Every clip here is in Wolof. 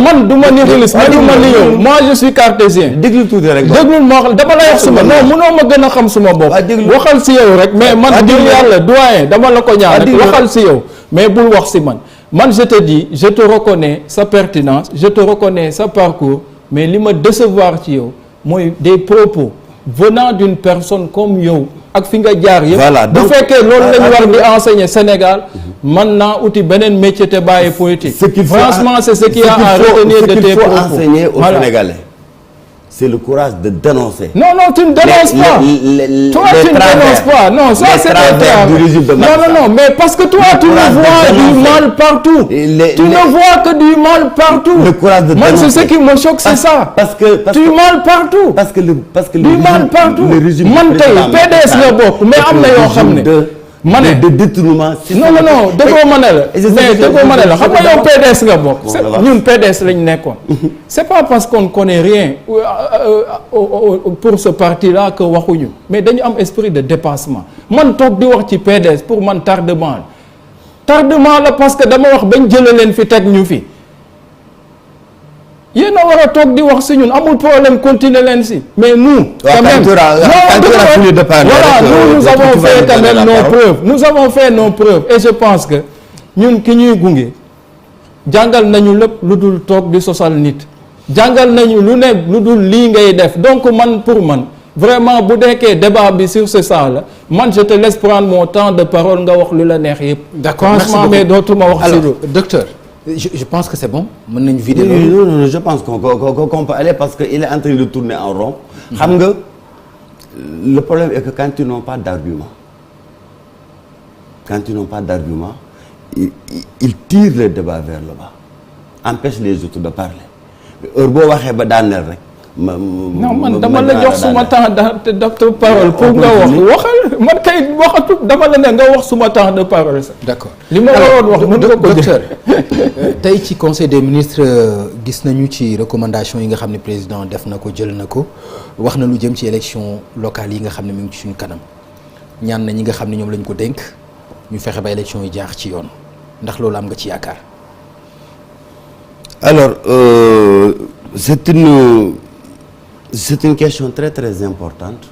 man du ma nihiliste mais du ma ni yow moi je suis cartésien. déglu tuuti rek. déglul ma wax dama lay wax suma non munoo ma gën a xam suma bopp. waxal si yow rek mais man ngir yàlla doyen dama la ko ñaan rek waxal si yow mais bul wax si man. man je te dis je te reconnais sa pertinence je te reconnais sa parcours mais li ma décevoir ci yow mooy des propos venant d'une personne comme yow ak fi nga jaar yëpp. voilà bu fekkee loolu la ñu war di enseigner Sénégal man naa uti beneen métier te bàyyi politique. franchement c'est ce qu'il y a à retenir de tes propos. Ce qu'il faut enseigner aux Sénégalais c'est le courage de dénoncer. Non, tu ne dénonces pas. Toi, tu ne dénonces pas. Non, ça c'est non, mais parce que toi, tu ne vois du mal partout. Tu ne vois que du mal partout. Le courage de dénoncer. Moi, c'est ce qui me choque, c'est ça. Du mal partout. Parce que du mal partout. Man tey PDS la bokk mais am na yoo xam ne. ma ne de détournement. non déggoo ma ne la. mais déggoo ma ne la xam nga yow PDS nga bokk. ñun PDS lañ nekkoon. c'est pas parce qu'on connaît rien pour ce parti-là que waxuñu mais dañu am esprit de dépassement man toog di wax ci PDS pour man tardement la parce que dama wax bañ jëlee leen fi teg ñu fi. yéen a war a toog di wax si ñun amul problème continuer leen si mais nous. quand même nous avons fait quand même nos preuves nous avons fait nos preuves et je pense que ñun ki ñuy gunge jàngal nañu lépp lu dul toog di sosal nit jàngal nañu lu ne lu dul lii ngay def donc man pour man vraiment bu deekee débat bi sur ce ça la man je te laisse prendre mon temps de parole nga wax lu la neex yëpp. d'accord franchement mais dootuma wax si lu. docteur. Je pense que c'est bon mën nañu vider non je pense qu'on peut aller parce que il est en train de tourner en rond. xam nga le problème est que quand ils n'ont pas d'argument ils tirent le débat vers le bas empêchent les autres de parler heure boo waxee ba daaneel rek. non man dama la jox suma temps de parole pour nga waxal man kay waxatu dama la ne nga wax suma temps de parole sax. d'accord li ma waroon wax mën nga ko docteur tey ci conseil des ministres gis nañu ci recommandation yi nga xam ne président def na ko jël na ko wax na lu jëm ci élection locale yi nga xam ne mu ngi ci suñu kanam ñaan na ñi nga xam ne ñoom lañ ko dénk ñu fexe ba élection yi jaax ci yoon ndax loolu am nga ci yaakaar. alors c'est une question très très importante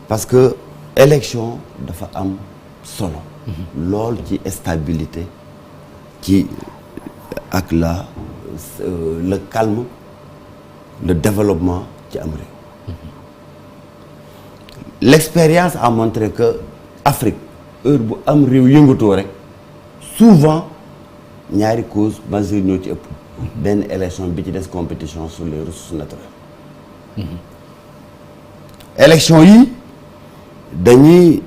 parce que élection dafa am solo lool ci stabilité ci ak le calme le développement ci am réew l'expérience a montré que Afrique heure bu am réew yëngatoo rek souvent ñaari cause majeure ñoo ci ëpp benn élection bi ci des compétition sur les ressources naturelles. élection yi dañ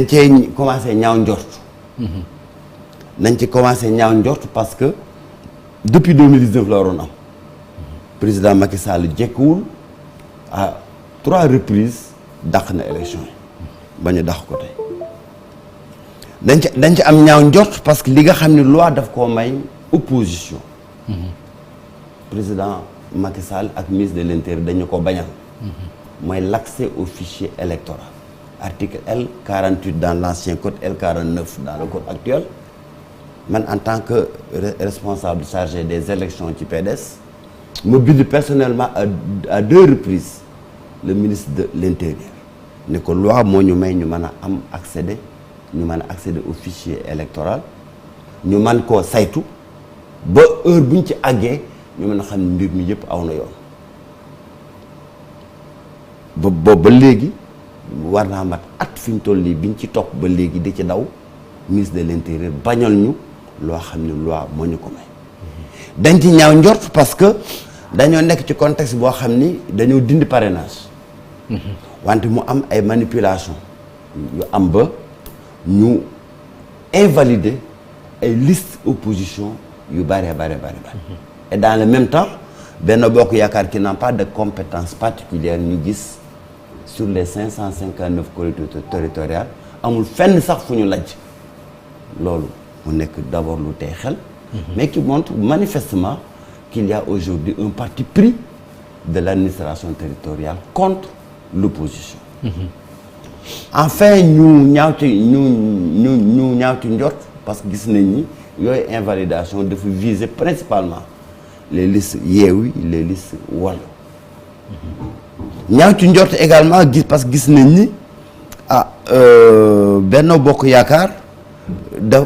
cee commencé ñaaw njort. nañ ci commencé ñaaw njort parce que depuis 2019 la waroon am président Macky Sall jekkuwul à 3 reprises dàq na élection yi ba ñu dàq ko tey dañ ci am ñaaw njort parce que li nga xam ne loi daf koo may opposition. président Macky Sall ak ministre de l'Intérieur dañu ko bañal. mooy l'accès au fichier électoral article L48 dans l'ancien code L49 dans le code actuel man en tant que responsable chargé des élections ci PDS ma bind personnellement à 2 reprises le ministre de l'Intérieur ne ko loi moo ñu may ñu mën a am accéder au fichier électoral ñu mën koo saytu ba heure buñ ci àggee ñu mën a xam ne mbir mi yëpp aw na yoon ba léegi war naa mat at fi ñu toll nii biñ ci topp ba léegi di ci daw ministre de l'Intérieur bañal ñu loo xam ne loi moo ñu ko may dañ ci ñaaw njort parce que dañoo nekk ci contexte boo xam ni dañoo dindi parrainage wante mu am ay manipulation yu am ba ñu invalider ay liste opposition yu bare et dans le même temps Benno Bokk Yaakaar qui n'a pas de compétences particulières ñu gis sur les 559 collectivités territoriales amul fenn sax fu ñu lajj loolu mu nekk d'abord lu tey xel mais qui montre manifestement qu'il y a aujourd'hui un parti pris de l'administration territoriale contre l'opposition. Enfin ñu ñaaw ci njort parce que gis nañ ni yooyu invalidation dafa viser principalement les listes Yewwi les listes Wallu ñaaw ci njort également gis parce que gis nañ ni Benno Bokk Yaakaar da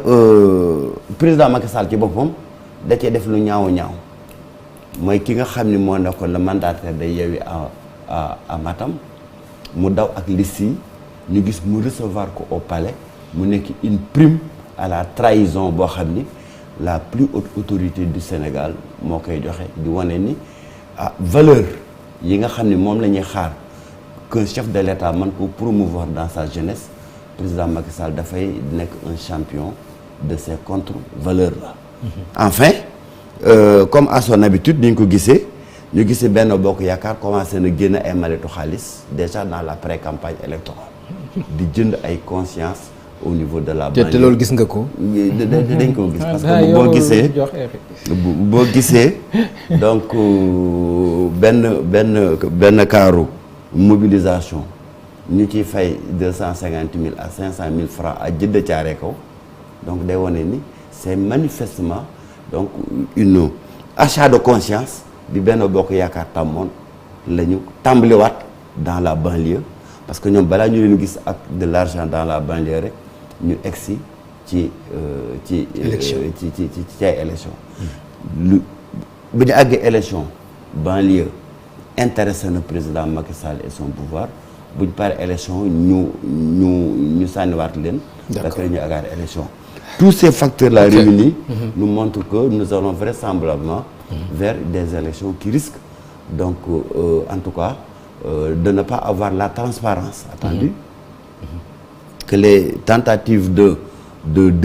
président Macky Sall ci boppam da cee def lu ñaaw mooy ki nga xam ni moo nekkoon le mandataire de Yewwi à Matam mu daw ak liste yi ñu gis mu recevoir ko au palais mu nekk une prime à la trahison boo xam ni la plus haute autorité du Sénégal moo koy joxe di wane ni valeur yi nga xam ni moom la ñuy xaar qu'un chef de l'État mën ko promouvoir dans sa jeunesse président Macky Sall dafay nekk un champion de ces contre-valeurs là. Enfin comme à son habitude ni ñu ko gisee ñu gisee Benno Bokk Yaakaar commencé na génn ay maletu xaalis déjà dans la pré-campagne électorale di jënd ay conscience au niveau de la banlieue. te loolu gis nga ko. dañ ko gis parce que boo gisee donc benn kaaru mobilisation ñu ciy fay 250 000 à 500 000 francs à jënd caare kaw donc day wane ni c'est manifestement donc une achat de conscience bi Benno Bokk Yaakaar tàmmoon la ñu tàmbaliwaat dans la banlieue parce que ñoom balaa ñu leen gis ak de l'argent dans la banlieue rek ñu egsi ci ay élection lu bu ñu àggee élection banlieue intéressé na président Macky Sall et son pouvoir bu ñu paree élection ñu sànniwaat leen parce que ñu àggaat élection tous ces facteurs-là réunis nous montrent que nous allons vraisemblablement vers des élections qui risquent donc en tout cas de ne pas avoir la transparence attendue que les tentatives de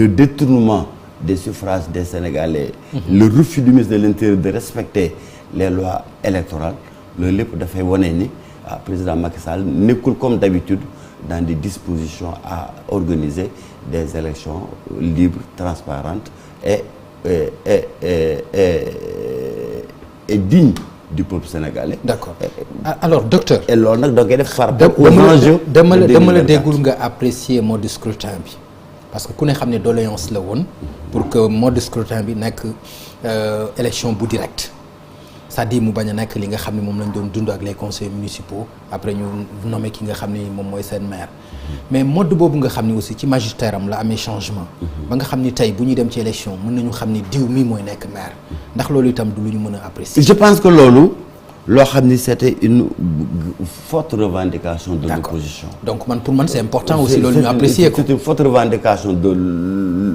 détournement des suffrages des Sénégalais le refus du ministre de l'Intérieur de respecter les lois électorales loolu lépp dafay wane ni président Macky Sall nekkul comme d'habitude dans des dispositions à organiser des élections libres, transparentes et dignes du peuple sénégalais. D'accord. Alors docteur. et loolu nag da ngay def par rapport aux enjeux dama la déggul nga apprécier mode de scrutin bi parce que ku ne xam ne doléance la woon pour que mode de scrutin bi nekk élection bu direct c'est-à-dire mu bañ a nekk li nga xam ne moom lañ doon dund ak les conseils municipaux après ñu nommé ki nga xam ne moom mooy seen maire mais mode boobu nga xam ne aussi ci magistère am la amee changement ba nga xam ni tey bu ñuy dem ci élection mën nañu xam ni diw mi mooy nekk maire ndax loolu itam du lu ñu mën a apprécier. je pense que loolu loo xam ni c'était une forte revendication de l'opposition. Donc man pour man c'est important aussi loolu ñu apprécier ko. C'est une forte revendication de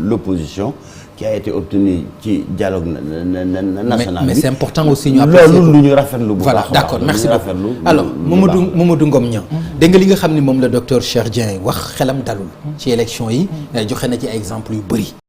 l'opposition qui a été obtenue ci dialogue national. mais c'est important aussi ñu apprécier ko loolu lu ñu rafetlu bu baax. voilà d'accord merci beaucoup alors Mamadou Ngom Niang dégg nga li nga xam ni moom la docteur Cheikh Dieng wax xelam dalul ci élection yi joxe na ci exemple yu bëri.